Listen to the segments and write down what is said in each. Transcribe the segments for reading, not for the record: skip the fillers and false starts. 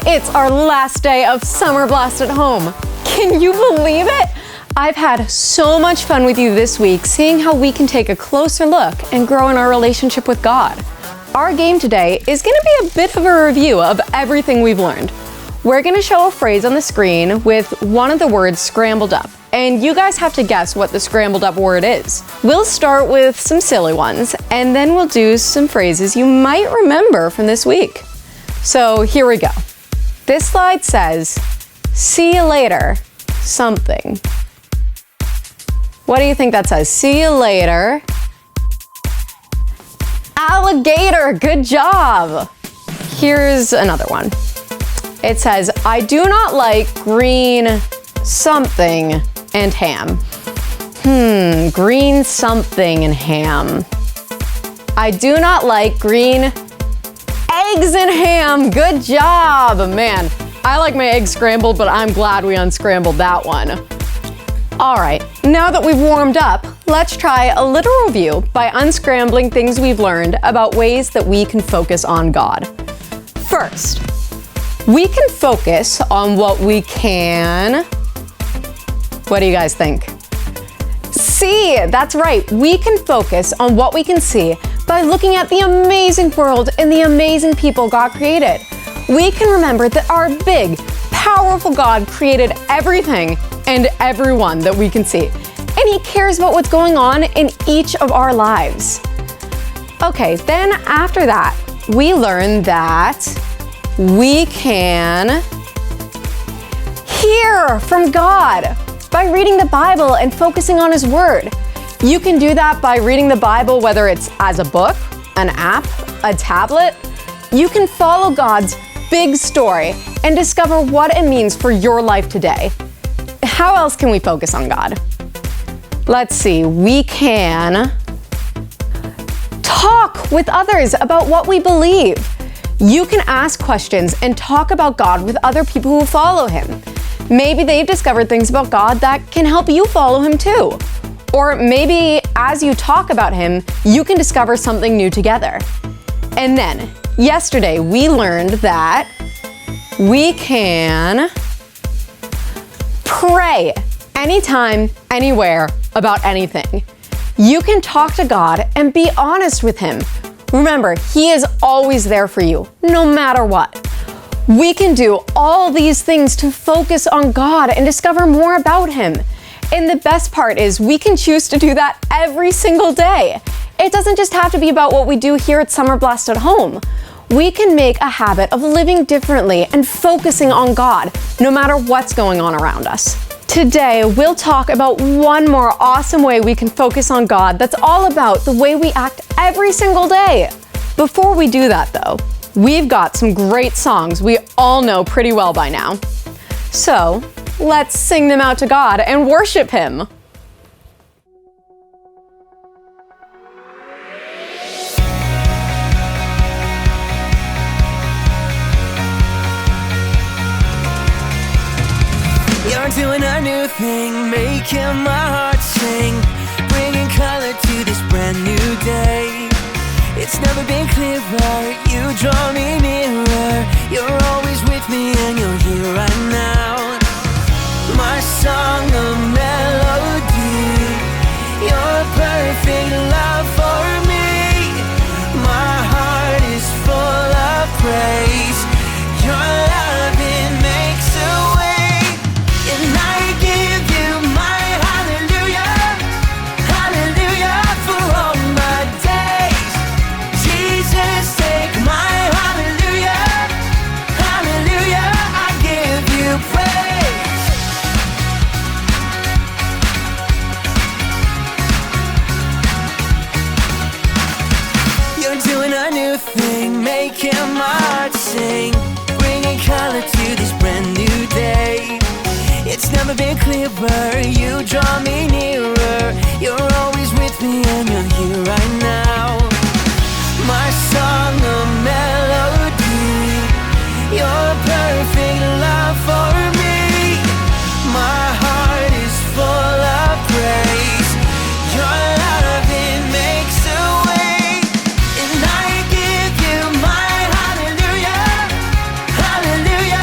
it's our last day of Summer Blast at home. Can you believe it? I've had so much fun with you this week, seeing how we can take a closer look and grow in our relationship with God. Our game today is going to be a bit of a review of everything we've learned. We're going to show a phrase on the screen with one of the words scrambled up, and you guys have to guess what the scrambled up word is. We'll start with some silly ones, and then we'll do some phrases you might remember from this week. So here we go. This slide says, "See you later, something." What do you think that says? See you later. Alligator, good job. Here's another one. It says, "I do not like green something and ham." Green something and ham. I do not like green eggs and ham. Good job. Man, I like my eggs scrambled, but I'm glad we unscrambled that one. All right, now that we've warmed up, let's try a little review by unscrambling things we've learned about ways that we can focus on God. First, we can focus on what we can. What do you guys think? See, that's right. We can focus on what we can see by looking at the amazing world and the amazing people God created. We can remember that our big, powerful God created everything and everyone that we can see, and He cares about what's going on in each of our lives. Okay, then after that, we learn that we can hear from God by reading the Bible and focusing on His Word. You can do that by reading the Bible, whether it's as a book, an app, a tablet. You can follow God's big story and discover what it means for your life today. How else can we focus on God? Let's see, we can talk with others about what we believe. You can ask questions and talk about God with other people who follow Him. Maybe they've discovered things about God that can help you follow Him too. Or maybe as you talk about Him, you can discover something new together. And then, yesterday we learned that we can pray anytime, anywhere, about anything. You can talk to God and be honest with Him. Remember, He is always there for you, no matter what. We can do all these things to focus on God and discover more about Him. And the best part is we can choose to do that every single day. It doesn't just have to be about what we do here at Summer Blast at home. We can make a habit of living differently and focusing on God, no matter what's going on around us. Today, we'll talk about one more awesome way we can focus on God that's all about the way we act every single day. Before we do that, though, we've got some great songs we all know pretty well by now. So, let's sing them out to God and worship Him. You're doing a new thing, making my heart sing, bringing color to this brand new day. It's never been clearer, you draw me nearer. You're always with me and you're here right now. My song, a melody, your perfect love for me. My heart is full of praise. Your love, it makes a way. And I give you my hallelujah, hallelujah for all my days. Jesus, take my hallelujah, hallelujah, I give you praise. You're doing a new thing, making my heart sing, bringing color to this brand new day. It's never been clearer, you draw me nearer. You're always with me and you're here right now. My song, a melody, your perfect love for me. My heart is full of praise. Your love, it makes a way. And I give you my hallelujah, hallelujah.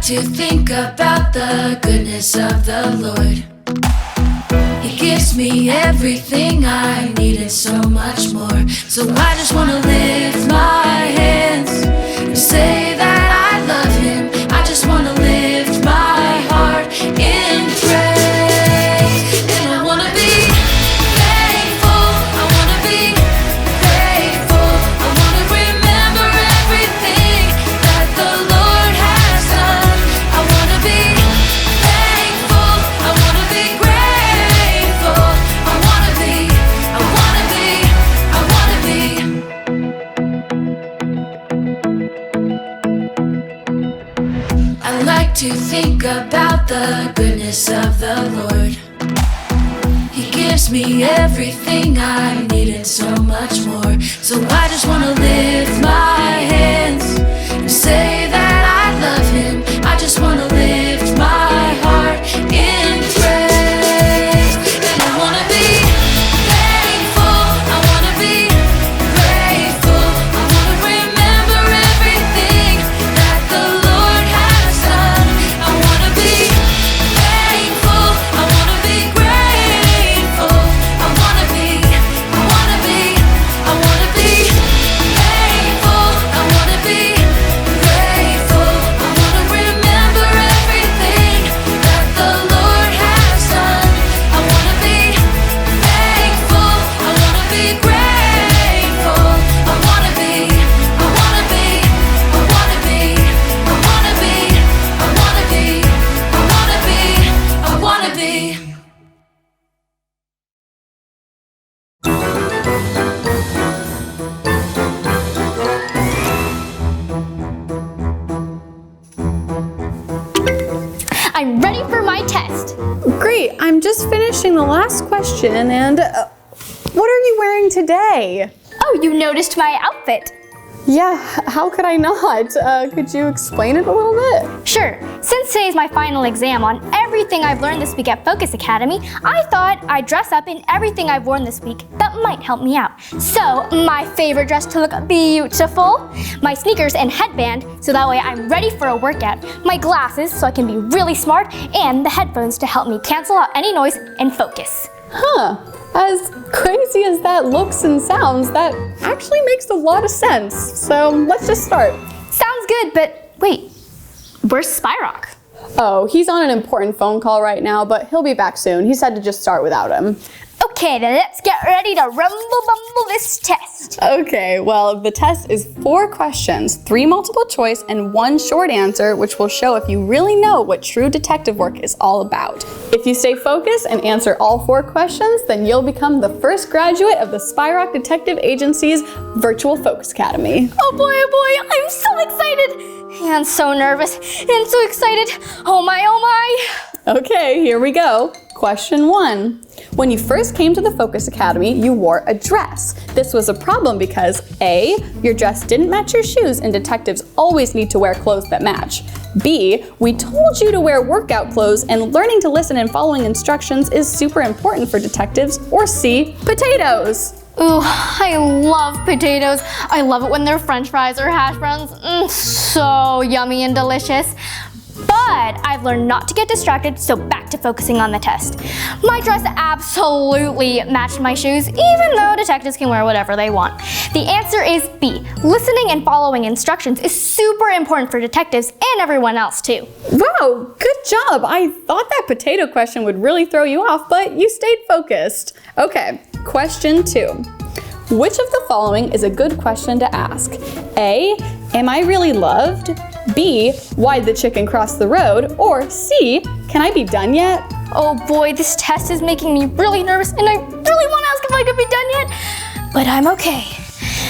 to think about the goodness of the Lord. He gives me everything I need and so much more. So I just wanna lift my hands and say that I love him. I just wanna lift my heart in praise. And I wanna be thankful, I wanna be grateful, I wanna remember everything that the Lord has done. I wanna be thankful, I wanna be grateful, I wanna be, I wanna be, I wanna be. I like to think about the goodness of the Lord. He gives me everything I need and so much more. So I just wanna lift my hands and say that I love him. I just wanna lift my heart in praise. And I wanna be thankful, I wanna be grateful, I wanna remember everything that the Lord has done. I wanna be thankful, I wanna be grateful, I wanna be, I wanna be, I wanna be thankful, I wanna be grateful, I wanna remember everything that the Lord has done. I wanna be thankful, I wanna be grateful, I wanna be, I wanna be, I wanna be, I wanna be, I wanna be, I wanna be, I wanna be. I'm ready for my test. Great, I'm just finishing the last question and what are you wearing today? Oh, you noticed my outfit. Yeah, how could I not? Could you explain it a little bit? Sure, since today's my final exam on everything I've learned this week at Focus Academy, I thought I'd dress up in everything I've worn this week that might help me out. So, my favorite dress to look beautiful, my sneakers and headband, so that way I'm ready for a workout, my glasses so I can be really smart, and the headphones to help me cancel out any noise and focus. Huh, as crazy as that looks and sounds, that actually makes a lot of sense. So let's just start. Sounds good, but wait, where's Spyrock? Oh, he's on an important phone call right now, but he'll be back soon. He said to just start without him. Okay, then let's get ready to rumble this test. Okay, well, the test is 4 questions, 3 multiple choice and 1 short answer, which will show if you really know what true detective work is all about. If you stay focused and answer all 4 questions, then you'll become the first graduate of the Spyrock Detective Agency's Virtual Focus Academy. Oh boy, I'm so excited and so nervous and so excited. Oh my. Okay, here we go. Question 1. When you first came to the Focus Academy, you wore a dress. This was a problem because A, your dress didn't match your shoes and detectives always need to wear clothes that match. B, we told you to wear workout clothes and learning to listen and following instructions is super important for detectives. Or C, potatoes. Ooh, I love potatoes. I love it when they're french fries or hash browns. So yummy and delicious. But I've learned not to get distracted, so back to focusing on the test. My dress absolutely matched my shoes, even though detectives can wear whatever they want. The answer is B. Listening and following instructions is super important for detectives and everyone else too. Wow, good job. I thought that potato question would really throw you off, but you stayed focused. Okay, question 2. Which of the following is a good question to ask? A, am I really loved? B, why'd the chicken cross the road? Or C, can I be done yet? Oh boy, this test is making me really nervous and I really want to ask if I could be done yet, but I'm okay.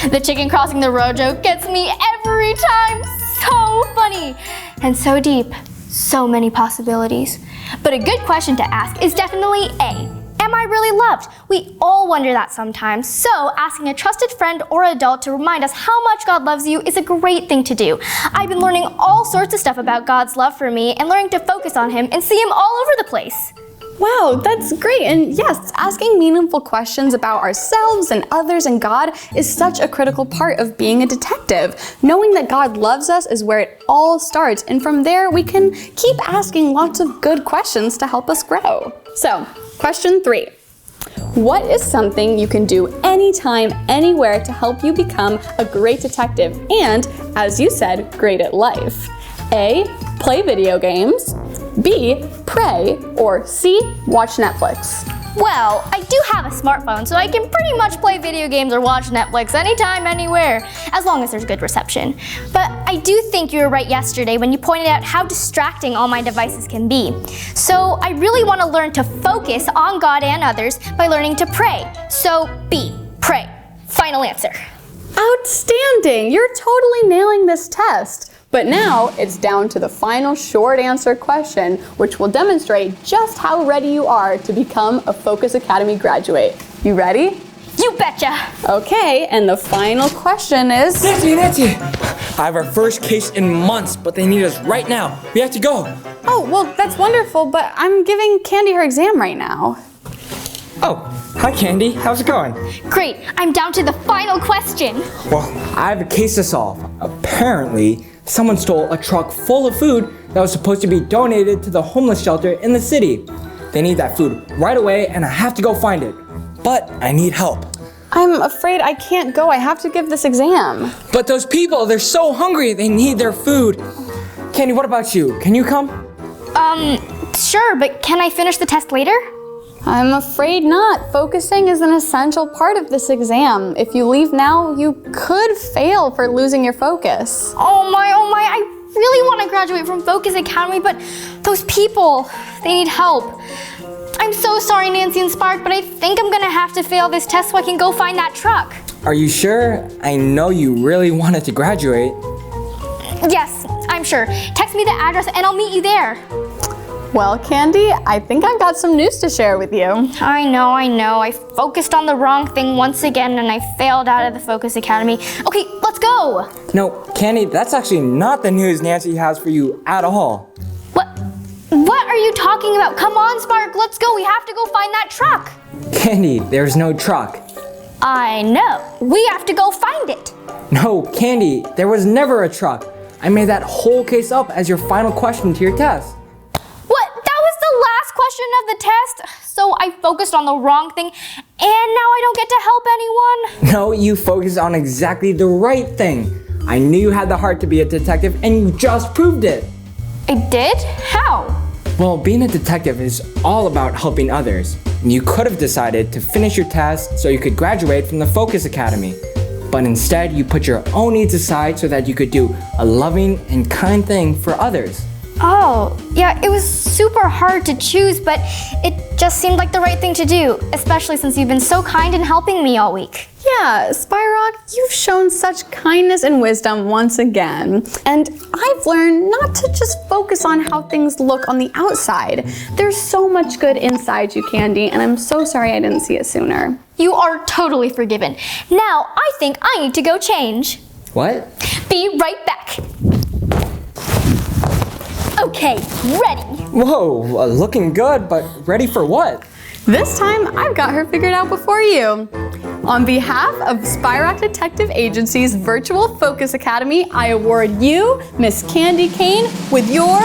The chicken crossing the road joke gets me every time. So funny and so deep. So many possibilities. But a good question to ask is definitely A. Am I really loved? We all wonder that sometimes, so asking a trusted friend or adult to remind us how much God loves you is a great thing to do. I've been learning all sorts of stuff about God's love for me and learning to focus on Him and see Him all over the place. Wow, that's great. And yes, asking meaningful questions about ourselves and others and God is such a critical part of being a detective. Knowing that God loves us is where it all starts. And from there, we can keep asking lots of good questions to help us grow. So, question 3. What is something you can do anytime, anywhere to help you become a great detective and, as you said, great at life? A, play video games, B, pray, or C, watch Netflix? Well, I do have a smartphone, so I can pretty much play video games or watch Netflix anytime, anywhere, as long as there's good reception. But I do think you were right yesterday when you pointed out how distracting all my devices can be. So I really want to learn to focus on God and others by learning to pray. So B, pray. Final answer. Outstanding! You're totally nailing this test. But now it's down to the final short answer question, which will demonstrate just how ready you are to become a Focus Academy graduate. You ready? You betcha! Okay, and the final question is... Nancy! I have our first case in months, but they need us right now. We have to go. Oh, well, that's wonderful, but I'm giving Candy her exam right now. Oh, hi Candy. How's it going? Great, I'm down to the final question. Well, I have a case to solve. Apparently, someone stole a truck full of food that was supposed to be donated to the homeless shelter in the city. They need that food right away, and I have to go find it. But I need help. I'm afraid I can't go. I have to give this exam. But those people, they're so hungry. They need their food. Candy, what about you? Can you come? Sure, but can I finish the test later? I'm afraid not. Focusing is an essential part of this exam. If you leave now, you could fail for losing your focus. Oh my, I really want to graduate from Focus Academy, but those people, they need help. I'm so sorry, Nancy and Spark, but I think I'm gonna have to fail this test so I can go find that truck. Are you sure? I know you really wanted to graduate. Yes, I'm sure. Text me the address and I'll meet you there. Well, Candy, I think I've got some news to share with you. I know. I focused on the wrong thing once again and I failed out of the Focus Academy. Okay, let's go. No, Candy, that's actually not the news Nancy has for you at all. What are you talking about? Come on, Spark, let's go. We have to go find that truck. Candy, there's no truck. I know. We have to go find it. No, Candy, there was never a truck. I made that whole case up as your final question to your test. What? That was the last question of the test? So I focused on the wrong thing and now I don't get to help anyone? No, you focused on exactly the right thing. I knew you had the heart to be a detective and you just proved it. I did? How? Well, being a detective is all about helping others. And you could have decided to finish your test so you could graduate from the Focus Academy. But instead, you put your own needs aside so that you could do a loving and kind thing for others. Oh, yeah, it was super hard to choose, but it just seemed like the right thing to do, especially since you've been so kind in helping me all week. Yeah, Spyrock, you've shown such kindness and wisdom once again. And I've learned not to just focus on how things look on the outside. There's so much good inside you, Candy, and I'm so sorry I didn't see it sooner. You are totally forgiven. Now, I think I need to go change. What? Be right back. Okay, ready. Whoa, looking good, but ready for what? This time, I've got her figured out before you. On behalf of Spyrock Detective Agency's Virtual Focus Academy, I award you, Miss Candy Kane, with your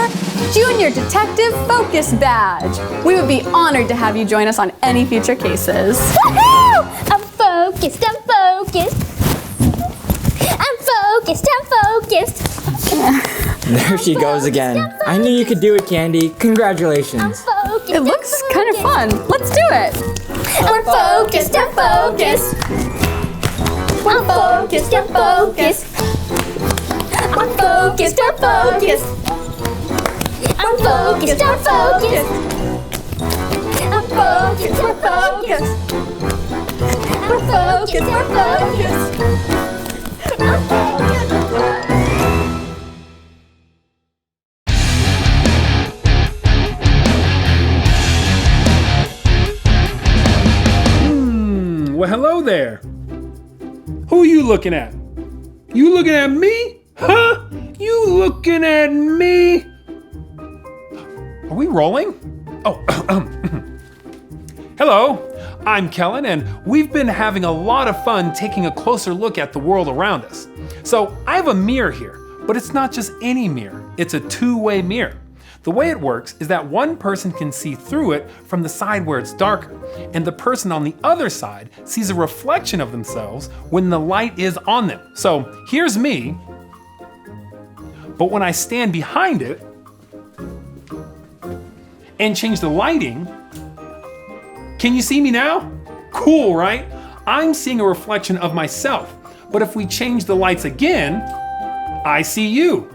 Junior Detective Focus Badge. We would be honored to have you join us on any future cases. Woohoo! I'm focused, I'm focused. I'm focused, I'm focused. There she goes again. I knew you could do it, Candy. Congratulations. It looks kind of fun. Let's do it. I'm focused, I'm focused. I'm focused, I'm focused. I'm focused, I'm focused. I'm focused, I'm focused. I'm focused, I'm focused. I'm focused, I'm focused. I'm focused, I'm focused. Well, hello there. Who are you looking at? You looking at me? Huh? You looking at me? Are we rolling? Oh, Hello, I'm Kellen, and we've been having a lot of fun taking a closer look at the world around us. So I have a mirror here, but it's not just any mirror, it's a two-way mirror. The way it works is that one person can see through it from the side where it's darker, and the person on the other side sees a reflection of themselves when the light is on them. So here's me, but when I stand behind it and change the lighting, can you see me now? Cool, right? I'm seeing a reflection of myself, but if we change the lights again, I see you.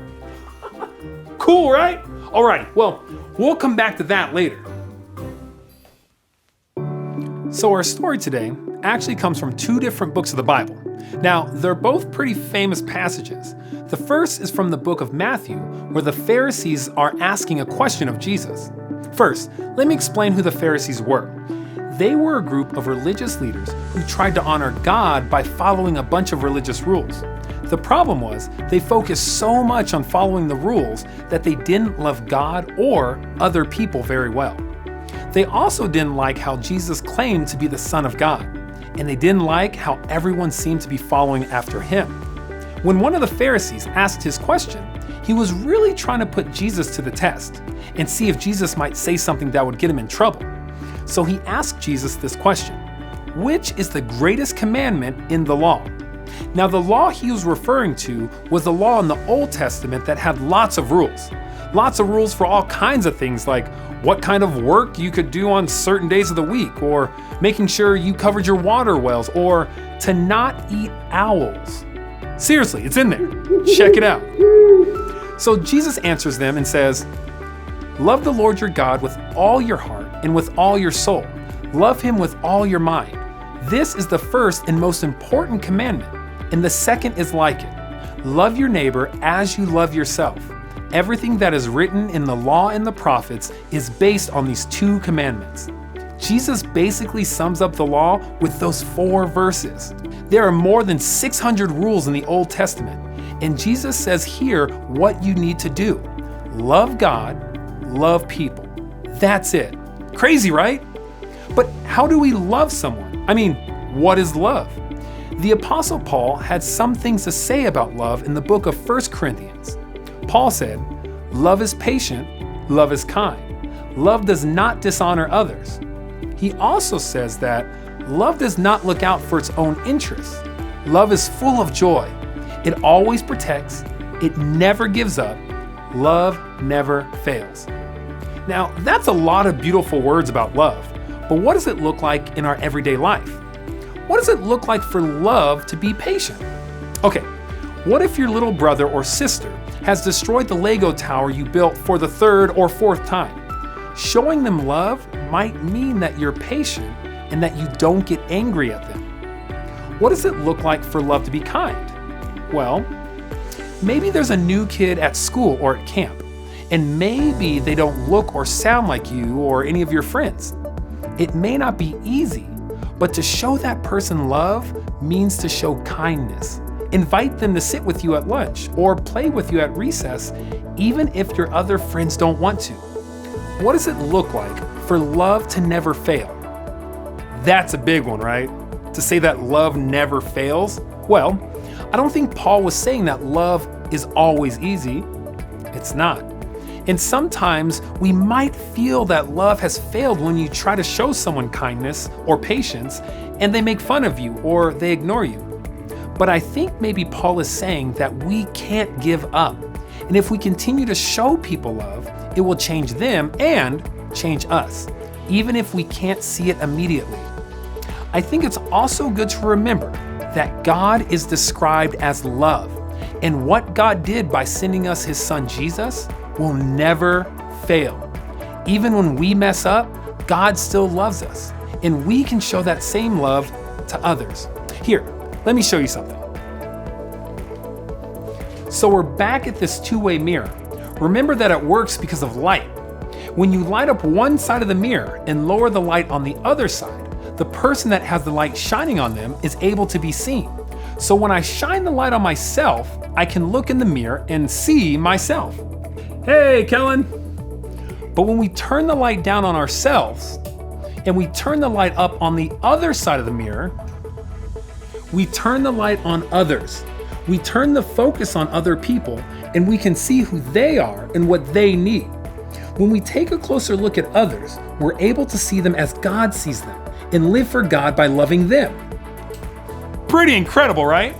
Cool, right? Alrighty, well, we'll come back to that later. So our story today actually comes from two different books of the Bible. Now, they're both pretty famous passages. The first is from the book of Matthew, where the Pharisees are asking a question of Jesus. First, let me explain who the Pharisees were. They were a group of religious leaders who tried to honor God by following a bunch of religious rules. The problem was they focused so much on following the rules that they didn't love God or other people very well. They also didn't like how Jesus claimed to be the Son of God, and they didn't like how everyone seemed to be following after him. When one of the Pharisees asked his question, he was really trying to put Jesus to the test and see if Jesus might say something that would get him in trouble. So he asked Jesus this question: which is the greatest commandment in the law? Now, the law he was referring to was the law in the Old Testament that had lots of rules. Lots of rules for all kinds of things, like what kind of work you could do on certain days of the week, or making sure you covered your water wells, or to not eat owls. Seriously, it's in there. Check it out. So Jesus answers them and says, "Love the Lord your God with all your heart and with all your soul. Love him with all your mind. This is the first and most important commandment, and the second is like it. Love your neighbor as you love yourself. Everything that is written in the law and the prophets is based on these two commandments." Jesus basically sums up the law with those 4 verses. There are more than 600 rules in the Old Testament, and Jesus says here what you need to do. Love God, love people. That's it. Crazy, right? But how do we love someone? I mean, what is love? The Apostle Paul had some things to say about love in the book of 1 Corinthians. Paul said, "Love is patient, love is kind. Love does not dishonor others." He also says that love does not look out for its own interests. Love is full of joy. It always protects. It never gives up. Love never fails. Now, that's a lot of beautiful words about love, but what does it look like in our everyday life? What does it look like for love to be patient? Okay, what if your little brother or sister has destroyed the Lego tower you built for the 3rd or 4th time? Showing them love might mean that you're patient and that you don't get angry at them. What does it look like for love to be kind? Well, maybe there's a new kid at school or at camp, and maybe they don't look or sound like you or any of your friends. It may not be easy, but to show that person love means to show kindness. Invite them to sit with you at lunch or play with you at recess, even if your other friends don't want to. What does it look like for love to never fail? That's a big one, right? To say that love never fails? Well, I don't think Paul was saying that love is always easy. It's not. And sometimes we might feel that love has failed when you try to show someone kindness or patience and they make fun of you or they ignore you. But I think maybe Paul is saying that we can't give up. And if we continue to show people love, it will change them and change us, even if we can't see it immediately. I think it's also good to remember that God is described as love, and what God did by sending us his son Jesus will never fail. Even when we mess up, God still loves us, and we can show that same love to others. Here, let me show you something. So we're back at this two-way mirror. Remember that it works because of light. When you light up one side of the mirror and lower the light on the other side, the person that has the light shining on them is able to be seen. So when I shine the light on myself, I can look in the mirror and see myself. Hey, Kellen. But when we turn the light down on ourselves, and we turn the light up on the other side of the mirror, we turn the light on others. We turn the focus on other people, and we can see who they are and what they need. When we take a closer look at others, we're able to see them as God sees them and live for God by loving them. Pretty incredible, right?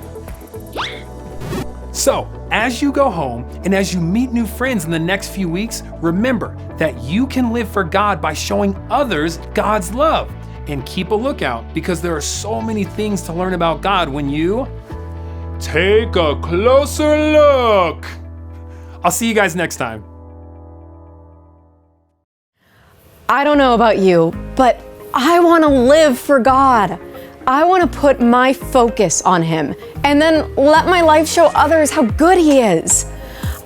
So, as you go home and as you meet new friends in the next few weeks, remember that you can live for God by showing others God's love. And keep a lookout, because there are so many things to learn about God when you take a closer look. I'll see you guys next time. I don't know about you, but I want to live for God. I want to put my focus on Him and then let my life show others how good He is.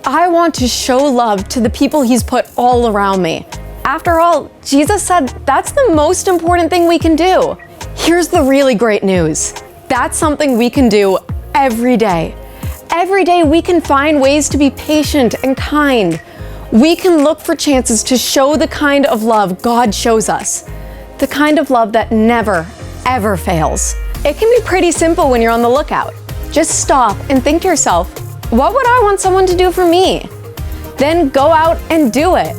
I want to show love to the people He's put all around me. After all, Jesus said that's the most important thing we can do. Here's the really great news. That's something we can do every day. Every day we can find ways to be patient and kind. We can look for chances to show the kind of love God shows us. The kind of love that never, ever fails. It can be pretty simple when you're on the lookout. Just stop and think to yourself, what would I want someone to do for me? Then go out and do it.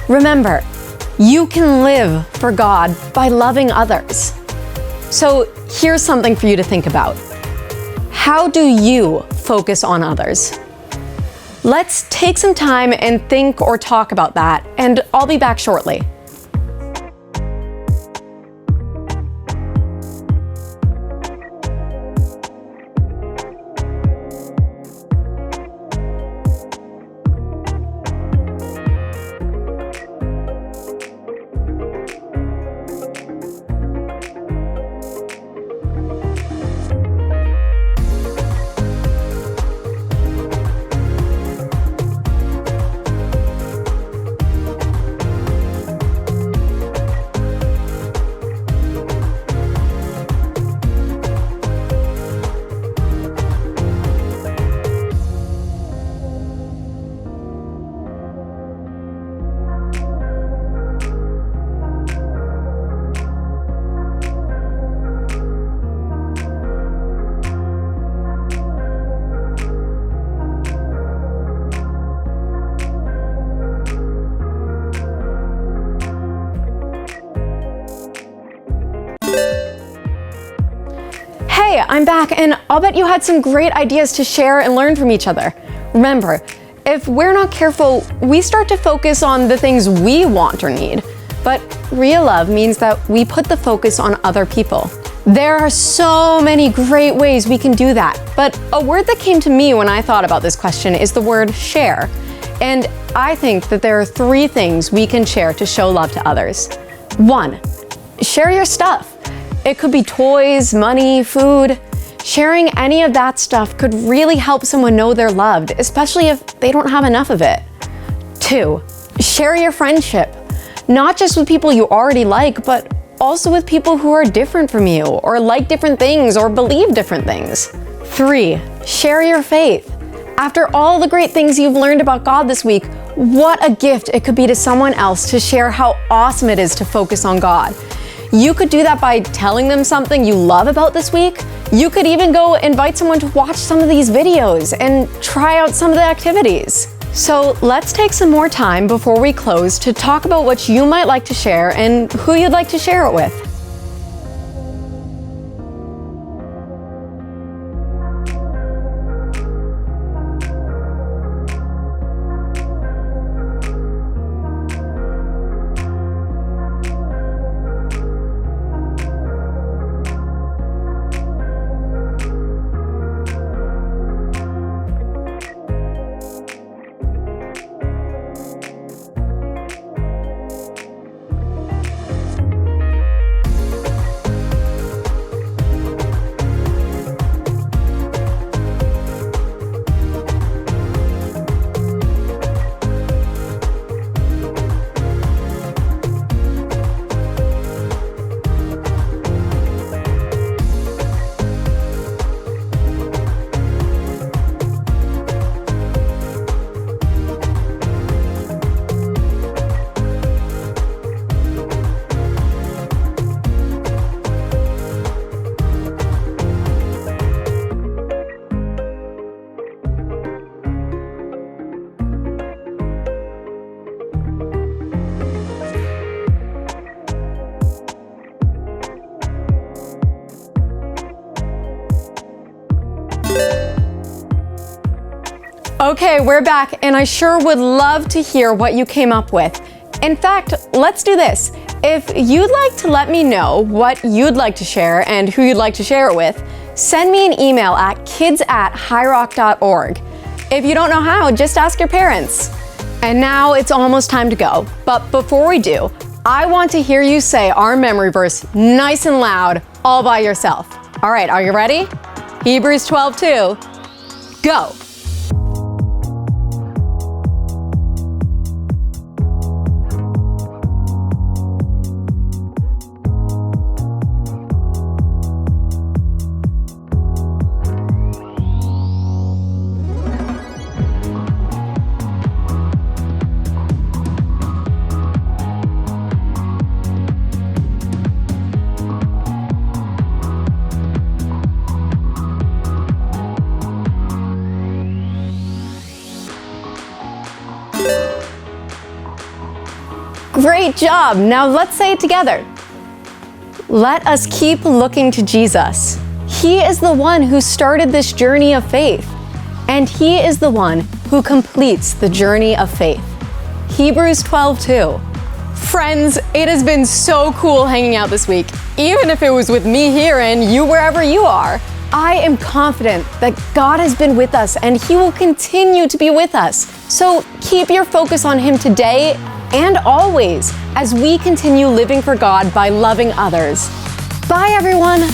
Remember, you can live for God by loving others. So here's something for you to think about. How do you focus on others? Let's take some time and think or talk about that, and I'll be back shortly. Hey, I'm back, and I'll bet you had some great ideas to share and learn from each other. Remember, if we're not careful, we start to focus on the things we want or need. But real love means that we put the focus on other people. There are so many great ways we can do that, but a word that came to me when I thought about this question is the word share. And I think that there are 3 things we can share to show love to others. 1, share your stuff. It could be toys, money, food. Sharing any of that stuff could really help someone know they're loved, especially if they don't have enough of it. 2, share your friendship. Not just with people you already like, but also with people who are different from you, or like different things, or believe different things. 3, share your faith. After all the great things you've learned about God this week, what a gift it could be to someone else to share how awesome it is to focus on God. You could do that by telling them something you love about this week. You could even go invite someone to watch some of these videos and try out some of the activities. So let's take some more time before we close to talk about what you might like to share and who you'd like to share it with. Okay, we're back, and I sure would love to hear what you came up with. In fact, let's do this. If you'd like to let me know what you'd like to share and who you'd like to share it with, send me an email at kids@highrock.org. If you don't know how, just ask your parents. And now it's almost time to go. But before we do, I want to hear you say our memory verse nice and loud, all by yourself. All right, are you ready? Hebrews 12:2. Go. Great job! Now let's say it together. Let us keep looking to Jesus. He is the one who started this journey of faith, and He is the one who completes the journey of faith. Hebrews 12:2. Friends, it has been so cool hanging out this week, even if it was with me here and you wherever you are. I am confident that God has been with us and He will continue to be with us. So keep your focus on Him today and always as we continue living for God by loving others. Bye, everyone.